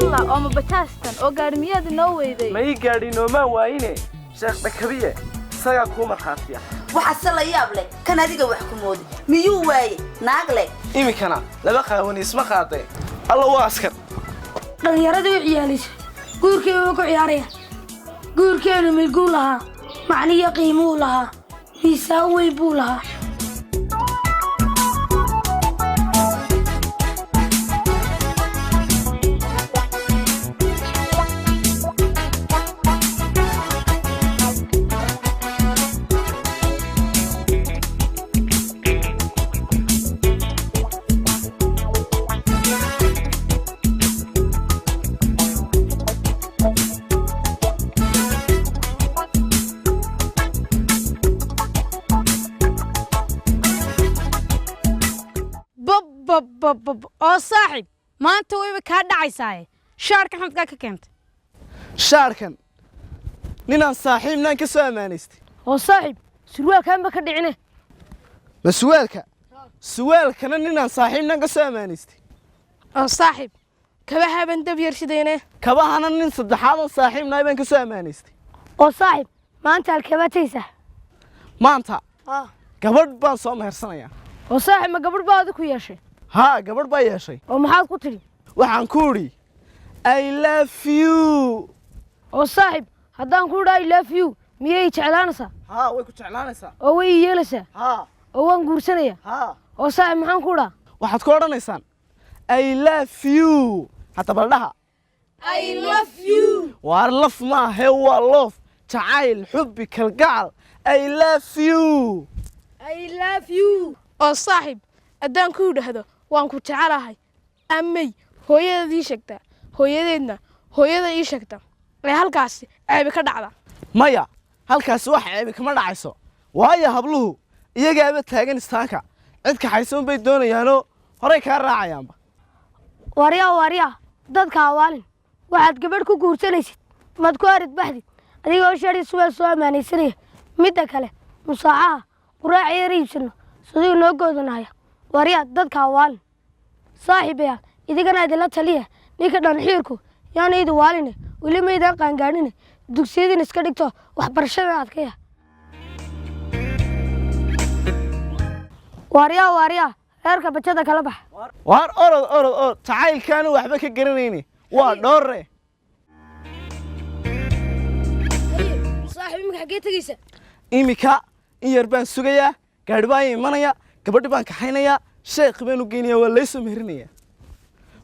الله أم بتاستن أو قارمية النووي ذي ما يقاري نوما واينه شيخ بكبيه ساقا كوما خاطيا وحصل يابلك كان هذيك وحكمودي ميو واي ناقلك إيمي كنا لما قاوني اسمه خاطي الله واسكر dhalinyarada u ciyaalaysa guurkeeda ku ciyaaraya guurkeena milguu lahaa macniyo qiimuu lahaa miisaan weyn buu lahaa oo saaxiib maanta wayba ka dhacaysaa shaarka xamdka ka keentay shaarkan ninaan saaxiibnaan ka soo amaanaystay oo saaxiib surwaalkan ba ka dhicine suwaalkana ninaan saaxiibnaan ka soo amaanaystay oo saaxiib kabaha ban dab yarshidayne kabahana nin saddexaad oo saaxiibnaa baan ka soo amaanaystay oo saaxiib maanta halkeebataysa maanta gabadh baan soo mehersanayaa oo saaxiib ma gabadh baad ku yeeshay ها قبل باي شيء ومحاد قتلي وحن كوري I love you oo saaxiib haddaan ku dhahay I love you miyay jeclaanaysaa ها way ku jeclaanaysaa oo way yeelaysaa ها oo waan guursanaya ها oo saaxiib maxaan ku dhahaa waxaad ku odhanaysaan I love you hatta baldhaha I love you waar laf ma hewa love jacayl xubbi kalgacal I love you oo saaxiib haddaan ku dhahdo waan ku jecelahay amay hooyadii sheegta hooyadeedna hooyada ii sheegta ee halkaas ceeb ka dhacda maya halkaas wax ceeb kama dhacayso waayo habluhu iyagaaba taagan istaanka cid ka xaysan bay doonayaano hore ka raacayaanba wariya dadka awaalin waxaad gabadh ku guursanaysid mad ku arid baxdid adigoo shari suwal soo amaanaysanaya midda kale musaacaha quraac yar iibsano sidoo noo goodanaya wariya dadka awaalin saaxiibaya idigana idila taliya ninka dhan xiirku yaana idu waaline weli meydaan qaangaadhine dugsiyadin iska dhigto waxbarashada adkaya wariya reerka bajada kala bax waar orod jacaylkaanu waxba ka garanayni waa dhoorre saaxiib imika xagee tegaysa imika in yar baan sugayaa gaadhi baan imanaya gabadhi baan kaxaynayaa sheekh baan u geynayaa waa laysoo meherinayaa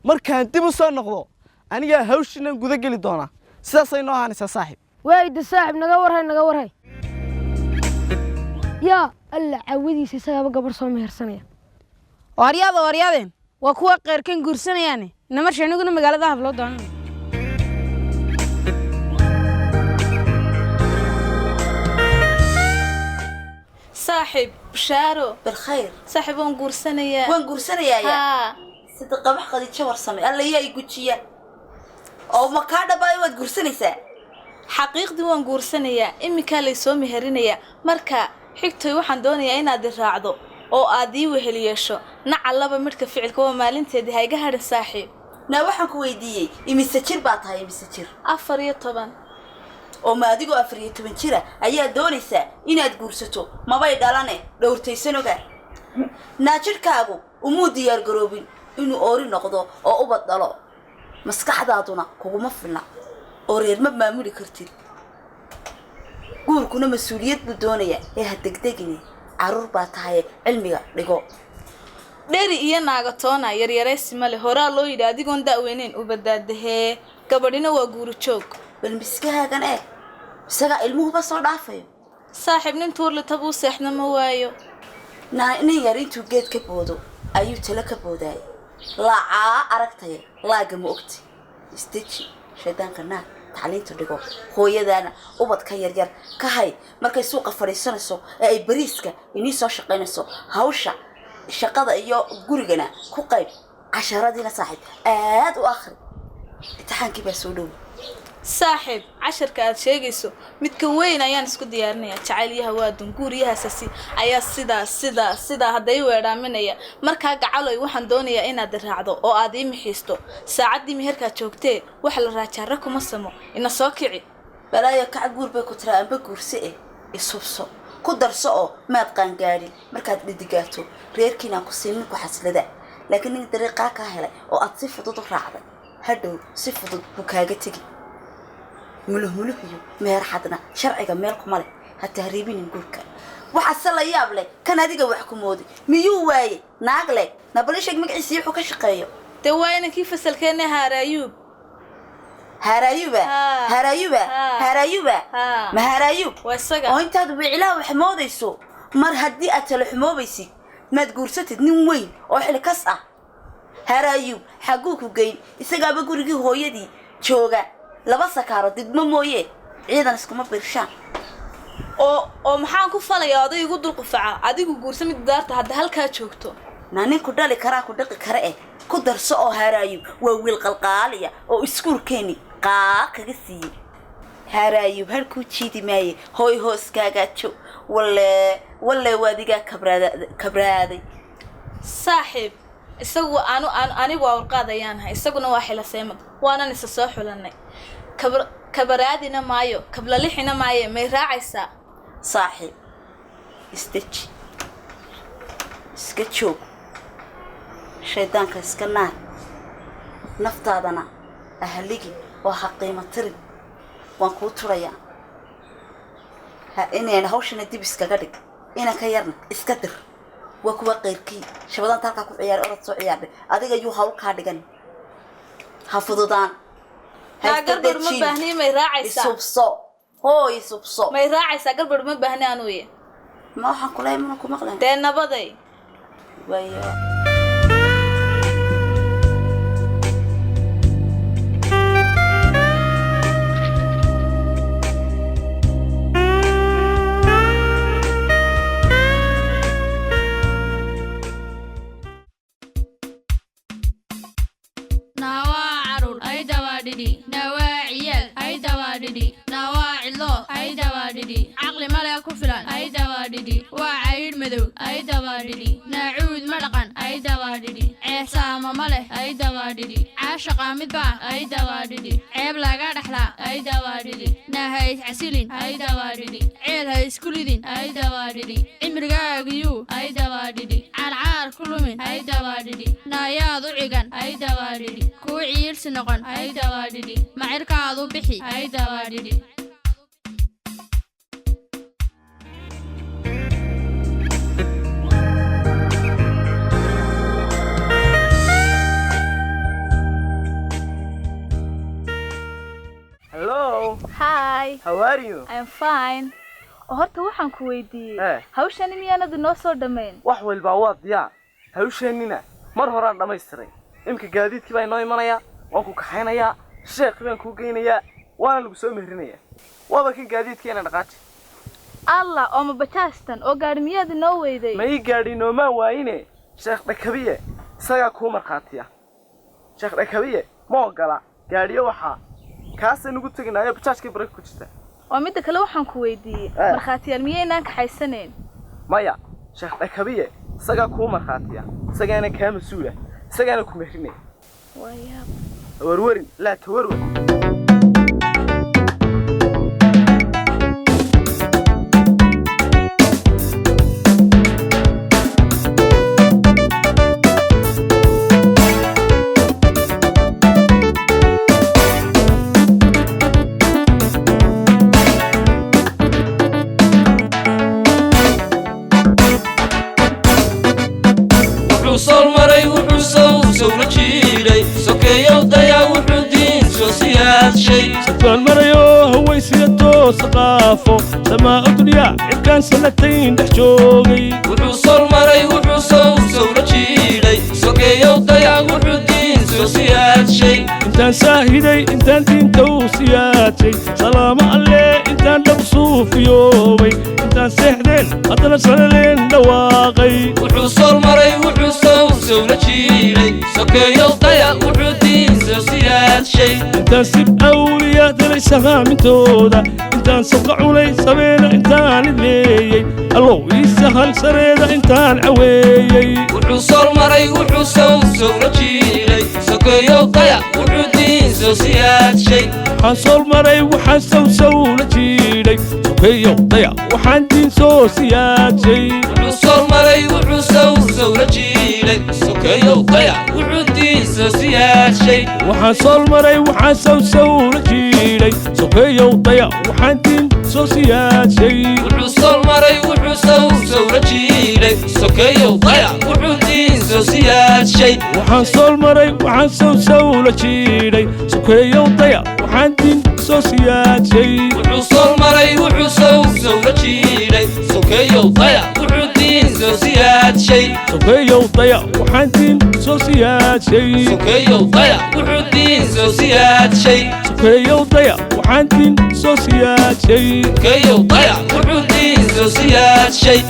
markaan dib u soo noqdo anigaa hawshiinan guda geli doonaa sidaasay noo ahaanaysaa saaxiib wayda saaxiib naga warhay yaa alla caawadiisa isagaaba gabar soo mehersanaya waryaadeen waa kuwa qeyrkan guursanayaan namarsh aniguna magaalada habloo doonana صاحب بشارو بالخير صاحب وان قرسنايا يا صدق wax qadi jawar samay alla yaa gujiya oo ma ka dhabay wad gursanaysaa xaqiiqdi waan guursanayaa imika lay soo meherinayaa marka xigtay waxaan doonayaa inaad raacdo oo aad ii weheliyeesho nacalaba midka ficilka waa maalinteedii hayga hadhin saaxiib na waxaan ku weydiiyay imise jir baa tahay imise jir 14 oo ma adigu 14 jira ayaa doonaysaa inaad guursato mabay dhalane dhowrtaysanoga naajirkaagu umuu diyaar garoobin inuu oori noqdo oo u badalo maskaxdaaduna kuguma filna oo reer ma maamuli kartid guurkuna mas'uuliyad buu doonayaa ha degdegine caruur baa tahay cilmiga dhigo dheeri iyo naagatoona yaryareysi male horaa loo yidhi adigoon da'weyneyn u badbaadahee gabadhina waa guuru joog bal miskahaagan isaga ilmuhuba soo dhaafayo saaxiib nin tuurle tabuu seexna ma waayo nin yar intuu geed ka boodo ayuu tala ka boodaay lacaa aragtay laaga ma ogti istaji shaydaanka naag tacliinta dhigo hooyadaana ubadka yaryar ka hay markay suuqa fadhiisanayso ee ay bariiska inii soo shaqaynayso hawsha shaqada iyo gurigana ku qayb casharadiina saaxiib aad u akhri imtixaankii baa soo dhow saaxiib casharka aad sheegayso midka weyn ayaan isku diyaarinayaa jacaylyaha waa dunguuriyahaasasi ayaa sidaa hadday weedhaaminaya markaa gacaloy waxaan doonayaa inaad raacdo oo aad ii mixiisto saacaddii meherkaad joogtee wax la raajaara kuma samo ina soo kici balaayo kac guur bay ku tiraa amba guurse isubso ku darso oo maad qaangaadhin markaad dhidigaato reerkiinaan ku siinin ku xaslada laakiin nin dariiqaa kaa helay oo aad si fudud u raacday hadhow si fudud buu kaaga tegi muluhmuluhiyo meher xadna sharciga meel kuma leh ha tahriibinin guurka waxaase la yaab leh kan adiga wax ku moodi miyuu waaye naag leh nabalishag magaciisii wuxuu ka shaqeeyo dee waa inankii fasalkeena haaraayuub هرايوبا ما هرايوب واسقا وانت هذا بعلا وحموديسو مر هدي اتل حموبيسي ما تغورستد نين وين oo xil kas ah هرايوب xaguu ku geyn isaga ba gurigi hooyadii jooga laba sakaaro didmo mooyee ciidan iskuma birshaan oo maxaan ku falayaa aday igu dul qufaca adigu guursamid daarta hadda halka joogto naanin ku dhali karaa ku dhaqi kara ku darso oo haraayub waa wiil qalqaaliya oo iskuulkeeni kaga siiyay haraayub halku jiidi maaye hooy hoos kaaga jo walle waadiga kabraaday saaxiib isagu anigu waa warqaadayaan isaguna waa xilaseemad waanan isa soo xulanay kabaraadina maayo kablalixina maaye may raacaysaa saaxiib iska joog shaydaanka iska naar naftaadana ahligi oo xaqiimo tirin waan ku turayaa inaan hawshana dib iskaga dhig ina ka yarna iska dir waa kuwa qeyrkii shabadan talka ku ciyaar orod soo ciyaarday adiga yuu hawl ka dhigan ha fududaan garbar ma baahni may raacaysaa subso may raacaysaa garbar ma baahni anuuye ma waxaan kula iman ku maqlaan dee nabaday wayo عقلي ملا كفلان أي دواددي وعيد مذو أي دواددي نعود مرقان أي دواددي عصام مله أي دواددي عاشق مدبع أي دواددي عيب لا رحلة أي دواددي نهاية عسلين أي دواددي عيل هاي سكولين أي دواددي إمرقا جيو أي دواددي عار كل من أي دواددي نايا ضعيقان أي دواددي كوعير سنقان أي دواددي معركا ضو بحي أي دواددي Hello. Hi. How are you? I'm fine. horta waxaan ku weydiiyay hawshan miyaanad noo soo dhameyn wax walba waa diyaar hawshanina mar hore aan dhameystiray imka gaadiidkii baa inoo imanaya waan ku kaxaynayaa sheekh baan ku geynayaa waana lagu soo meherinayaa wada kan gaadiidkeena dhaqaaji Allah oo ma bajaastan oo gaadhimiyaad noo weyday ma ii gaadhino ma waayine sheekh dhakabiye isaga ku marxaatiya sheekh dhakabiye ma ogala gaadhiyo waxa kaas nagu tagnaayo bajaajka break ku jirta oo mid kale waxaan ku weydiiyay marxaatiyaal miyeynaan ka xaysaneen maya sheekh dhakabiye isaga ku marxaatiya isagaana ka masuula isagaana ku mehrinay warwarin la tawarwar سما الدنيا كان سنتين دحجوغي وحصل مري وحصل سولتشيلي سوكي وضيع وحدين سوسيات شي انت ساهدي انت دين توسياتي سلام عليه انت دبسوف يومي انت سحدين اطلع سنلين دواقي وحصل مري وحصل سولتشيلي سوكي وضيع وحدين سوسيات شي انت سب اولياء sahaamintooda intaan sabqa cunay sabeena intaan idleeyey allow ii sahal sareeda intaan caweeyey wuxuu sool maray wuxuu sowla jiilay sokeeyow dayac wuxuu diin soo siyaadshay waxaan sool maray waxaan sowla jiidhay sokeeyow dayac waxaan diin soo siyaadshay wuxuu sool maray wuxuu sowla jiilay sokeeyow dayac wuxuu diin soo siyaadshay waxaan sool maray waxaan sowla jiidhay sokeeyow dayac waxaan diin soo siyaadshay wuxuu sool maray wuxuu sowla jiilay sokeeyow dayac wuxuu diin soo siyaadshay waxaan sool maray waxaan sowla jiidhay sokeeyow dayac waxaan diin soo siyaadshay wuxuu sool maray wuxuu sowla jiilay sokeeyow dayac wuxuu diin soo siyaadshay sokeeyow dayac waxaan diin soo siyaadshay sokeeyow dayac wuxuu diin soo siyaadshay sokeeyow dayac waxaan diin soo siyaadshay sokeeyow dayac wuxuu diin soo siyaadshay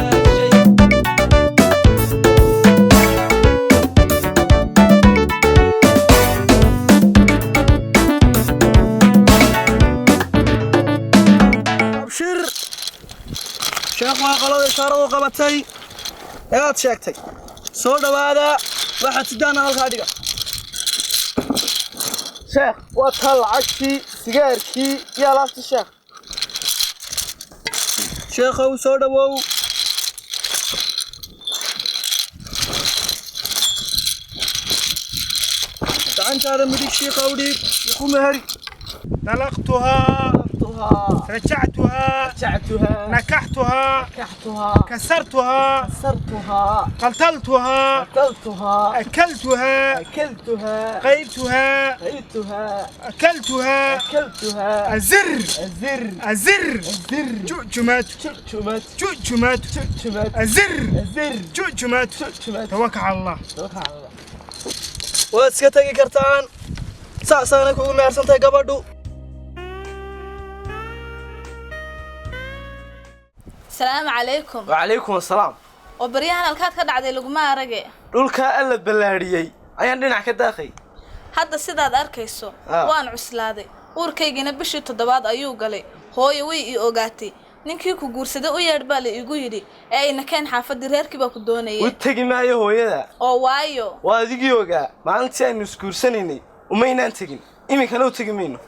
sheekh waa qolada ishaaradu qabatay eegaad sheegtay soo dhawaada waxaad sidaana halkaa dhiga sheekh waa taa lacagtii sigaarkii iyo alaabtii sheekhow soo dhawow gacantaada midig shiikhow dhiib ku meheri طلقتها رجعتها نكحتها كسرتها قتلتها أكلتها قيلتها أكلتها أزر جؤجمات أزر جؤجمات توكل على الله waad iska tagi kartaan saasaana kugu meersantahay gabadhu السلام عليكم وعليكم السلام وبريان halkaad ka dhacday laguma arage dhulka alla balaariyay ayaan dhinac ka daaqay hadda sidaad arkayso waan cuslaaday uurkaygina bishii 7 ayuu galay hooyo way ii ogaatay ninkii ku guursaday u yeedh baa la igu yiri ee ina keen xaafadii reerkii baa ku doonayay u tagi maayo hooyada oo waayo waa adigii ogaa maalintii aynu isguursanaynay umaynaan tagin iminkana u tagi mayno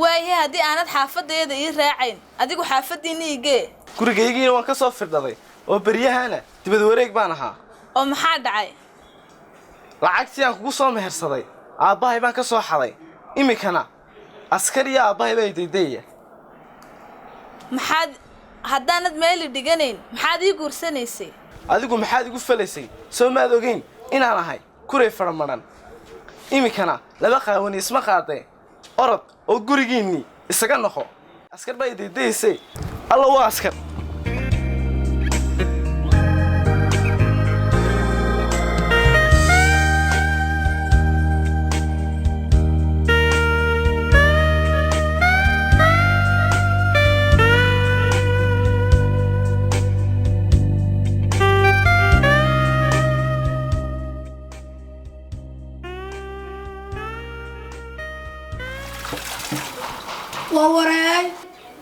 waaye haddii aanad xaafadeeda ii raacayn adigu xaafadiina igee gurigaygiina waan ka soo firdhaday oo beryahana dibad wareeg baan ahaa oo maxaa dhacay lacagtii aan kugu soo mehersaday aabbahay baan ka soo xaday iminkana askari iyo aabbahay baa idaydeeya maxaad haddaanad meeli dhiganayn maxaad ii guursanaysay adigu maxaad igu falaysay soo maad ogeyn inaan ahay kuray faramaran iminkana laba qaawani isma qaadee orod oo gurigiinnii isaga noqo askar baa idaydaysay alla waa askar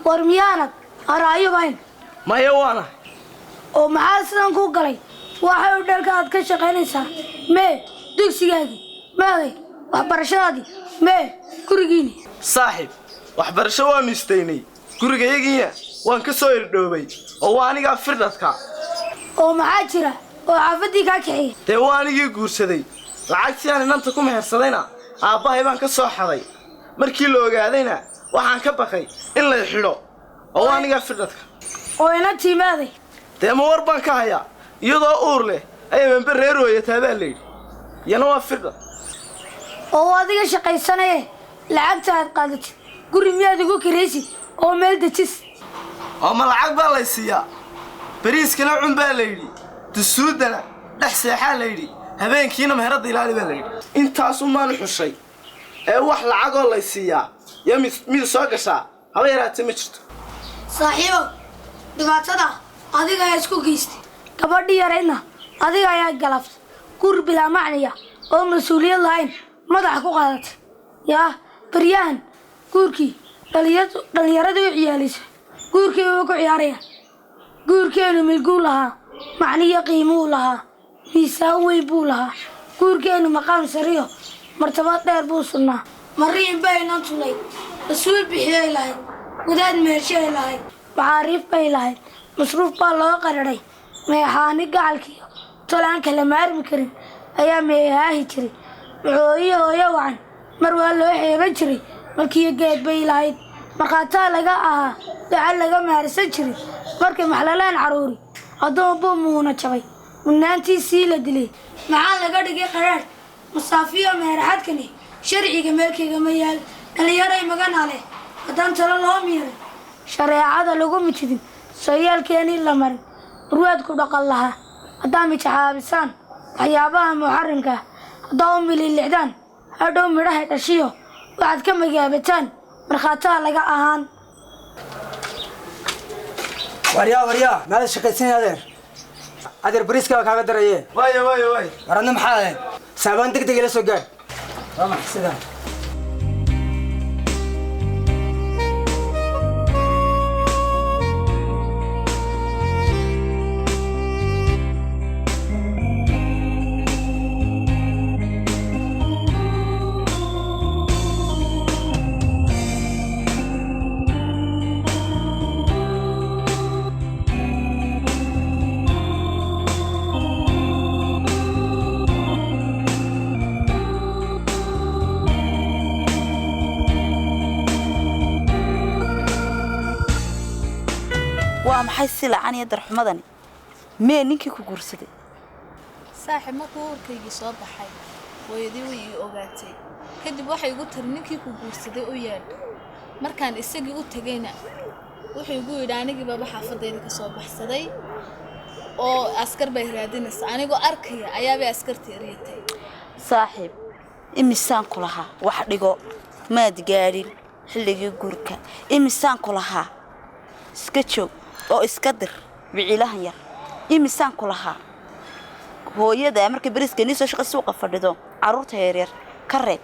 war miyaanad araayo bayn maya waana oo maxaa sidan ku galay waxay u dhalka aad ka shaqaynaysaa mee dugsigaagii maaday waxbarashadaadii mee gurigiini saaxiib waxbarasho waanu istaynay gurigayagiina waan ka soo irdhoobay oo waa anigaa firdhadka oo maxaa jira oo xaafaddii kaa kaxeeya dee waa anigii guursaday lacagtii aan inanta ku mehersadayna aabbahay baan ka soo xaday markii la ogaadayna waxaan ka baqay in la xidho oo aniga firdhadka oo ina tiimaaday dee ma war baan ka hayaa iyadoo uur leh ayay membe reer hooyataa baa layidhi iyana waa firdhad oo adiga shaqaysanaye lacagta aad qaadatid guri miyaad igu kiraysid oo meel dejis oo ma lacag baa lay siiyaa bariiskana cun baa layidhi dusuuddana dhex seexaa layidhi habeenkiina meheradda ilaali baa layidhi intaasumaan xushay ee wax lacagoo lay siiyaa yaa mid soo gashaa haba yaraatee ma jirto saaxiibow dhibaatada adiga ayaa isku geystay gabadhii yaraydna adiga ayaa galaftay gur bilaa macniya oo mas-uuliyad lahayn madaxa ku qaadatay yaa baryahan guurkii dhalinyaradu u ciyaalaysa guurkeenu ku ciyaarayaan guurkeenu milguu lahaa macniyo qiimuu lahaa miisaan weyn buu lahaa guurkeenu maqaam sariyo martabad dheer buu sugnaa mariin baynan tulay rasuul bixiyay lahayd wadaad meeshay lahayd macaariif bay lahayd masruuf baa loo qararay meexaani gacalkiiyo tolaan kala maarmi karin ayaa meehaahi jiray maxooyiyo hooyo wacan mar waa loo xeeban jiray markiiyo geed bay lahayd markhaataa laga ahaa dacal laga maarsan jiray markay maxlalaan caruuri addoon buu muuna jabay mudnaantiisii la dilay maxaa laga dhigay qaraadh masaafiyo meeraxadkani sharciga meelkayga ma yaal dhallinyaray magana leh haddaan talo loo miiray shareecada lagu mitidin sooyaalkeenii la marin urwaadku dhaqan lahaa haddaa mijaxaabisaan waxyaabaha muxarimka haddaa u mililixdaan hadhow midhahay dhashiyo waxaad ka magaabataan markhaataa laga ahaan waryaa maada shaqaysan adeer bariiska kaaga darayee waayo waradna maxaa ahayd saabaan degdeg ila soo gaadh waa maxay sidaa maxay silacan iyo darxumadani mee ninkii ku guursaday saaxiib markuu urkaygii soo baxay hooyadii way ii ogaatay kadib waxay igu tiri ninkii ku guursaday u yeedh markaan isagii u tagayna wuxuu igu yidhi anigii baba xaafadayda ka soo baxsaday oo askar bay raadinaysa anigoo arkaya ayaabay askartii eriyatay saaxiib imisaan ku lahaa wax dhigo maad gaadhin xilligii guurka imisaan ku lahaa iska joog oo iska dir biciilahan yar imisaan ku lahaa hooyada markay bariiska nii soo shaqo suuqa fadhido caruurta yaryar ka reeb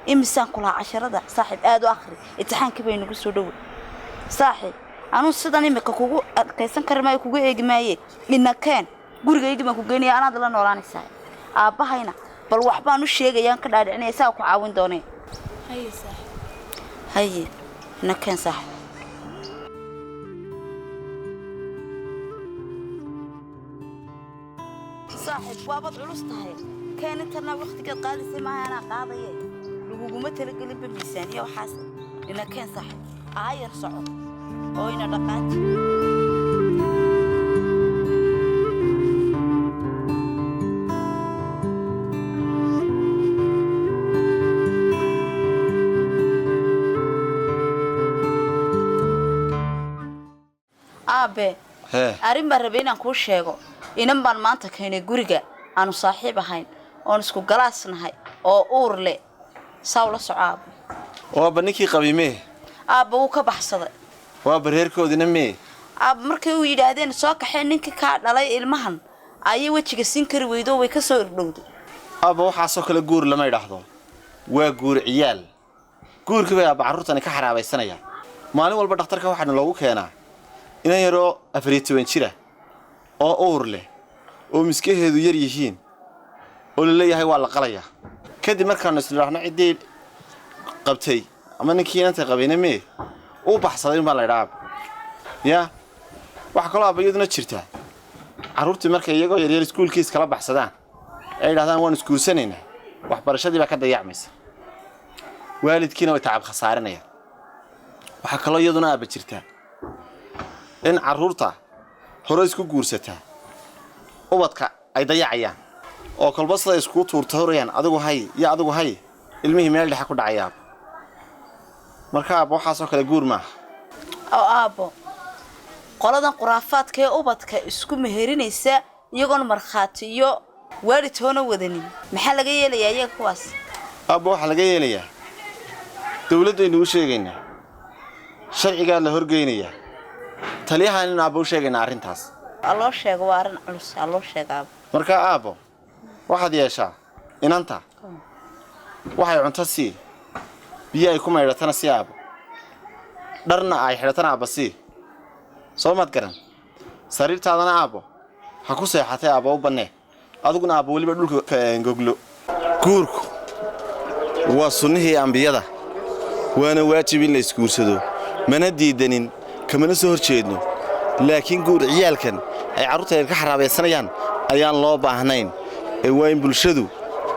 imisaan ku lahaa casharada saaxiib aad u akhri imtixaankii bay nagu soo dhowey saaxiib anuu sidan imika kugu adkaysan kari maayo kugu eegi maaye inakeen gurigaygii baan ku geynaya anaad la noolaanaysaa aabbahayna bal waxbaan u sheegayaan ka dhaadhicinaya saa ku caawin doonee haye saaxiib haye inakeen saaxiib صاحب وابد علوستها كانت أنا وقت قد قال لي معي أنا قاضية لقومة تلقي بميزانية وحاسب إنه كان صاحب عاير صعب أو إنه لقات أبي أريم بربينا كل شيء inan baan maanta keenay guriga aanu saaxiib ahayn oon isku galaasnahay oo uur leh sawla socaab waa baninkii qabiimee aabba uu ka baxsaday waa bareerkoodina mee aabba markay uu yidhaahdeen soo kaxeen ninkii ka dhalay ilmahan ayay wajiga siin kari weydo way ka soo irdhowday aabba waxaasoo kale guur lama idhaahdo waa guur ciyaal guurkii bay aabba carruurtani ka xaraabaysanayaan maalin walba dhakhtarka waxaana loogu keenaa inan yaroo 14 jira oo uur leh oo miskaheedu yar yihiin oo la leeyahay waa la qalaya kadib markaan isla cidii qabtay ama ninkii inta qabayna mee uu baxsaday ma la yiraahdo ya waxa kale oo bayaduna jirta carruurtii markay iyagoo yar iskuulkiis kala baxsadaan ay yiraahdaan waan iskuulsanayna waxbarashadii baa ka dayacmaysa waalidkiina way tacab khasaarinaya waxa kale oo iyaduna aaba jirta in carruurta hore isku guursata ubadka ay dayacayaan oo kolba sida isku tuurtoorayaan adigu hay ilmihii meel dhexe ku dhacaya marka aabo waxa soo kale guur ma oo aabo qoladan quraafaadka ee ubadka isku meherinaysa iyagoon markhaati iyo waalidtoona wadanin maxaa laga yeelayaa iyaga kuwaas aabo waxa laga yeelayaa dawladdu inuu sheegaynaa sharciga la horgeynaya taliyahan in aabo sheegayna arintaas الله شيء وارن علوس الله شيء قاب مركا أبو واحد يشاء إن أنت واحد عنتسي بيا يكون يرتنا سياب dharna ay xidhatana aabba sii soo maad garan sariirtaadana aabbo ha ku seexatay aabba u bannee adiguna aabba weliba dhulka goglo guurku waa sunnihii ambiyada waana waajib in la isguursado mana diidanin kamana soo horjeedno laakiin guur ciyaalkan ay carruurta ka xaraabaysanayaan ayaan loo baahnayn ee waa in bulshadu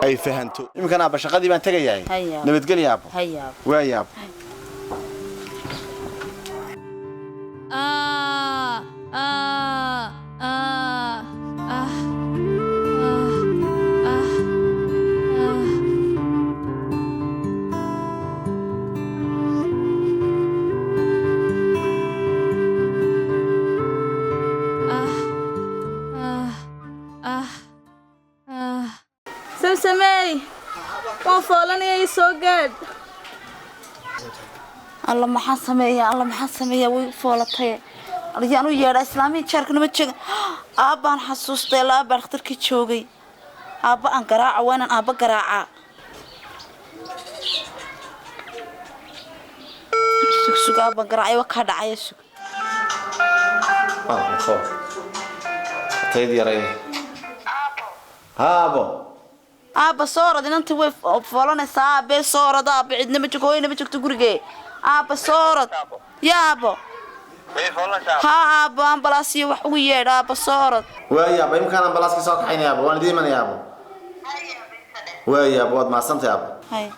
ay fahanto imkan aabba shaqadii baan tagayaa nabadgelyo aabbo waa yaab samsamey waan foolanaya soo gaad alla maxaan sameeyaa way foolatay arjaan u yeedha islaamiin jaarkana ma jooga aabbaan xasuustay aabba dhakhtarkii joogay aabba aan garaaca waanan aabba garaaca sug aabban garaacay waa kaa dhacaya sug tayd yaray haabo aabba soo orod inantii way foolanaysaa aabbee soo orod aabba cidna ma joogto hooyana ma joogto gurigee aabba soo orod yaa aabbo ها أبو أمبلاسي وحوي أبو صارت. ويا أبو يمكن أمبلاسي صار كحين يا أبو وأنا ديما يا أبو. ويا أبو ما صمت يا أبو. هاي.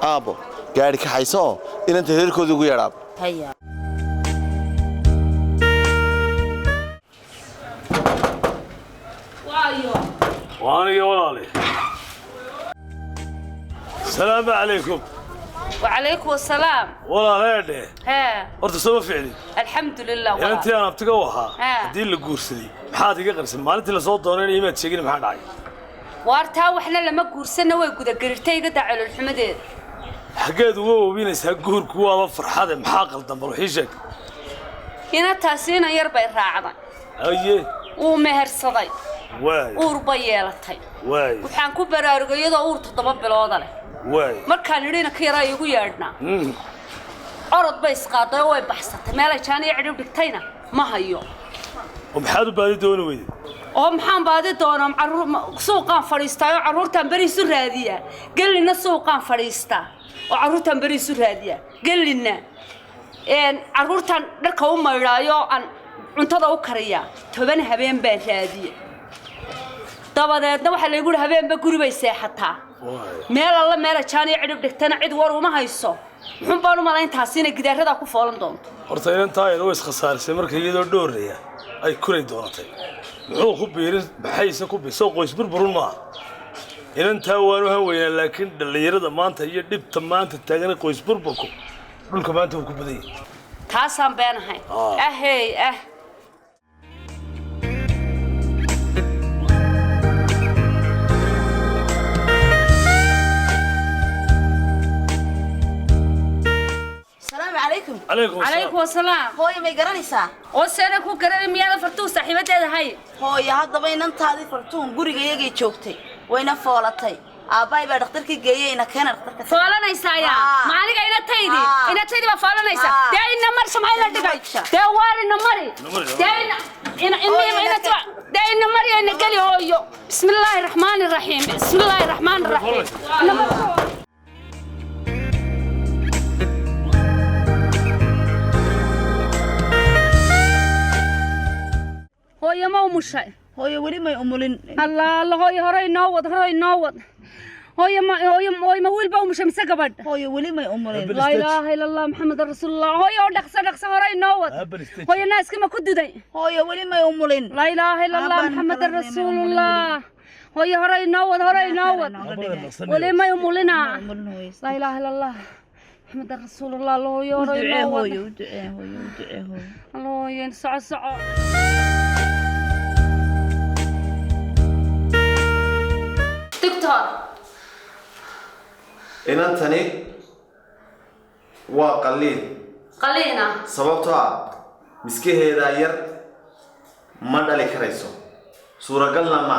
أبو قاعد كحيسو إن أنت هيركو ذو يا أبو. هيا. وأنا يا ولالي السلام عليكم. وعليكم السلام. والله لا ها horta soo fiicni alxamdulillah walaal intii aan abtiga wahaa hadii la guursaday maxaad iga qarsan maalintii la soo doonay iimaad sheegin maxaa dhacay waartaa waxna lama guursana way guda garirtay iga dacalul xumadeed xageed uga oobinaysaa guurku waa farxad maxaa qaldan bal wixii sheeg ina taasina yar bay raacday aye uu mehersaday waay uur bay yeelatay waay waxaan ku baraarugay iyadoo uur 7 bilood leh waay markaan idina ka yaraa igu yeedhnaa orod bay isqaaday oo way baxsatay meel ay jaaniyo cidhib dhigtayna ma hayo oo maxaad u baadi doona weyday oo maxaan baadi doonaa caruur suuqaan fadhiistaayo caruurtaan bari isu raadiyaa galina suuqaan fadhiistaa oo caruurtaan bari isu raadiyaa galina caruurtaan dharka u maydhaayo aan cuntada u kariyaa 10 habeen baan raadiya dabadeedna waxa la igu yiri habeenba guri bay seexataa meel alla meel jaaniyo cidhib dhigtana cid war uma hayso muxuu baan u malayntaas inay gidaarada ku foolan doonto horta intaa ay is khasaarisay markay iyadoo dhooraya ay kuray doonatay muxuu ku biirin baxaysa ku bisoo qoys burburun ma inantaa waanu haweynaa laakiin dhalinyarada maanta iyo dhibta maanta taagan qoys burburku dhulka maanta uu ku baday taasaan beenahay ahey عليكم السلام هوي ما يقرنيسا وسنة كو قرن ميالا فرتون صاحبتها هاي هوي هذا بين انت هذه فرتون غريغا joogtay wayna foolatay aabay baa dhakhtarkii geeyay ina keenay dhakhtarka foolanaysa ma aniga ina taydi ba foolanaysa deena mar samay la dhigay dee waarina mari deena mari ina gali hooyo bismillaahir rahmaanir rahiim bismillaahir rahmaanir rahiim هوي ما ومشي هوي ولي ما يأملين الله هوي هراي نوض هوي ما ويل بقى ومش مسكبد هوي ولي ما يأملين لا إله إلا الله محمد رسول الله هوي دقس هراي نوض هوي الناس كما كدودي هوي ولي ما يأملين لا إله إلا الله محمد رسول الله هوي هراي نوض ولي ما يأملنا لا إله إلا الله محمد رسول الله هوي هراي نوض الله ينسع دكتور إن أنتني وقليل قلينا sababtoo miskaheeda yar ma dhali karayso suuragalna ma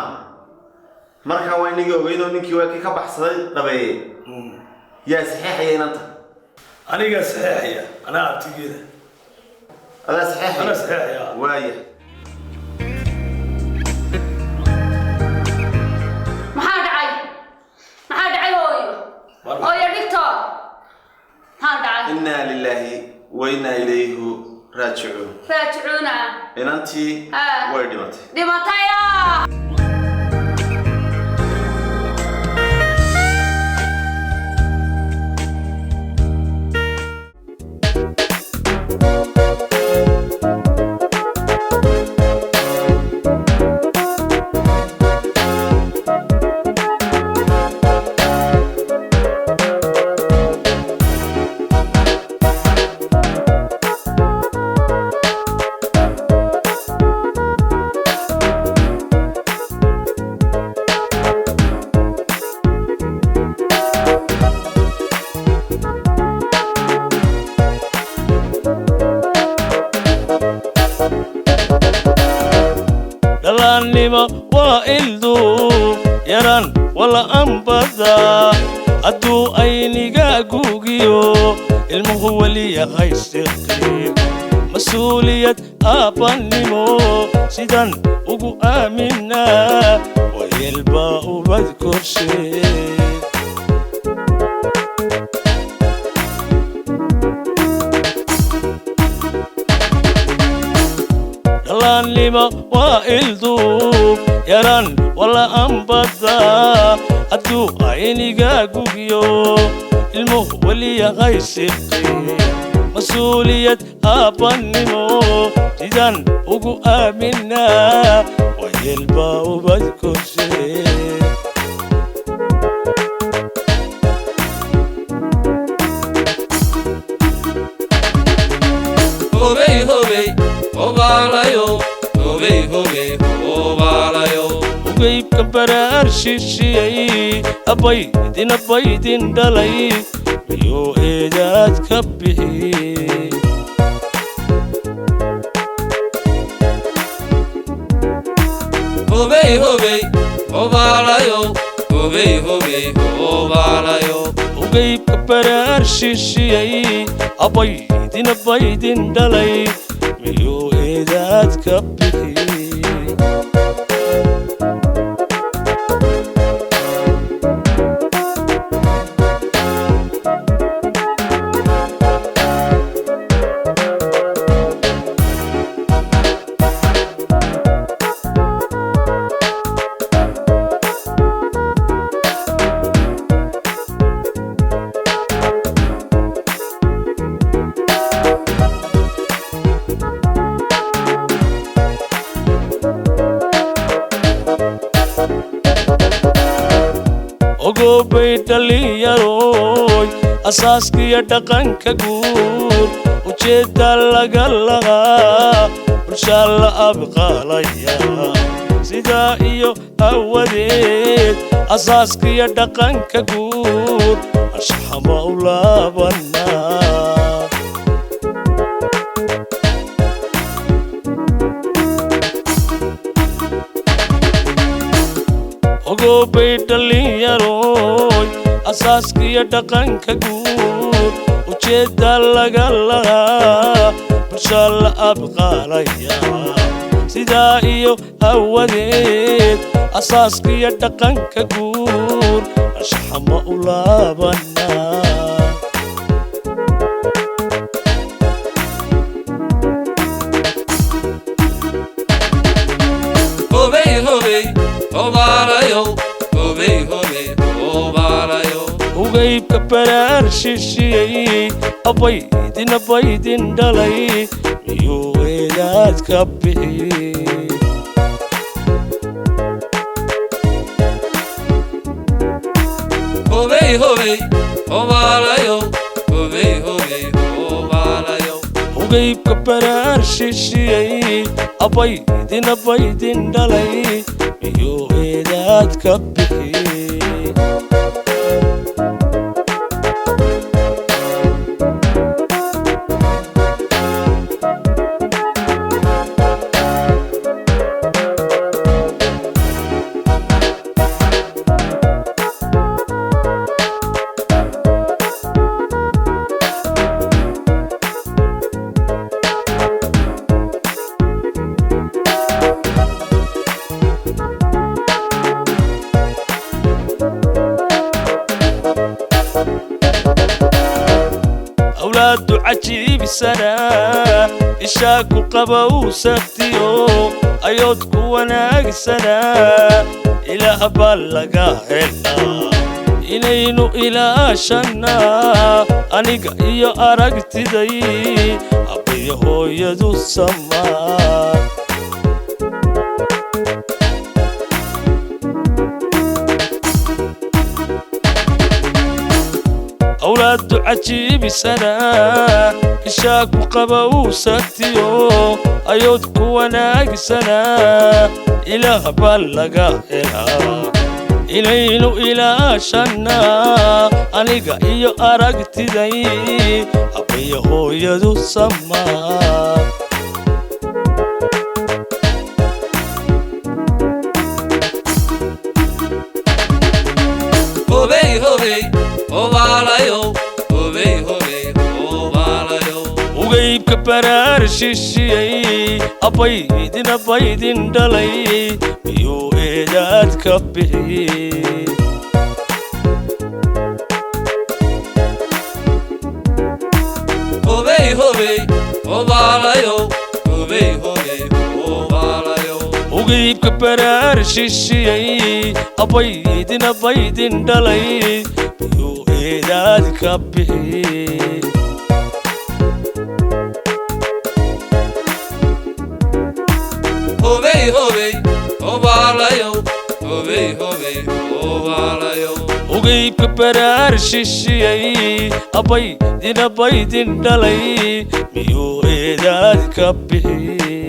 marka waa inagii ogeydoo ninkii waa ka baxsaday dhabeeyay yaa saxiixaya inanta aniga saxiixaya anaa abtigeeda adaa saxiixaya anaa saxiixaya waaya maxaa dhacay hooyo dhigto maxaa dhacay innaa lilaahi wa innaa ilayhi raajicuun inantii way dhimatay وإلدو يران ولا أنبذا أدو أينيغا غوغيو المغولية هايستقيم مسؤولية أبانيمو سيدان أغو آمنا ويلباء بذكر شيء لما وإلدو يران ولا أنبذا أدو عينيغا غوغيو المغولية غيسقي مسؤولية أبانيمو جدان أغو آمنا ويلباء بذكر شيء هوبي هوبي هوبالايو هوبي هوبي هوبالايو وقيب كبرار شيشي أبايدين دلاي ميو إيداد كبهي هوبي هوبي هوبالايو هوبي هوبي هوبالايو وقيب كبرار شيشي أبايدين دلاي ميو إيداد كبهي dhalinyarooy asaaskiya dhaqanka guud ujeedda laga lahaa bulshaa la abqaalaya sidaa iyo awadeed asaaskiya dhaqanka guud asxama u laabanaa ogobay dhalinyarooy asaaskiya dhaqanka guud ujeedda laga lahaa bulshaa la abqaalaya sidaa iyo awadeed asaaskiya dhaqanka guud asxama u laabanaa ugaybka baraar shishiyey abaydin dhalay miyuu eedaad ka bixiyey ugaybka baraar shishiyey abaydin dhalay miyuu eedaad ka bixiyey أولاد عجيب سنة إشاك قبو سكتيو أيوتك وناق سنة إله بلغا إلا إنينو إلى شنا أنيق إيو أرقت دي أبي هو يدو السما أولاد عجيب سنة إشاك قبو سكتيو أيوتك وناق سنة إله بلغا إلا إلينو إلى شنا أنيق إيو أرقت دي أبي هو يدو السما هوبي هوبي هوبالايو هوبي هوبي هوبالايو وغيب كبرار شيشي أبيدين أبيدين دلي بيو إيداد كبي هوبي هوبي هوبالايو هوبي هوبي هوبالايو وغيب كبرار شيشي أبيدين أبيدين دلي بيو إيداد كبي هوبي هوبي هوبالايو هوبي هوبي هوبالايو وغيب كبرار شيشي أبيدين أبيدين دلي بيو إيداد كبي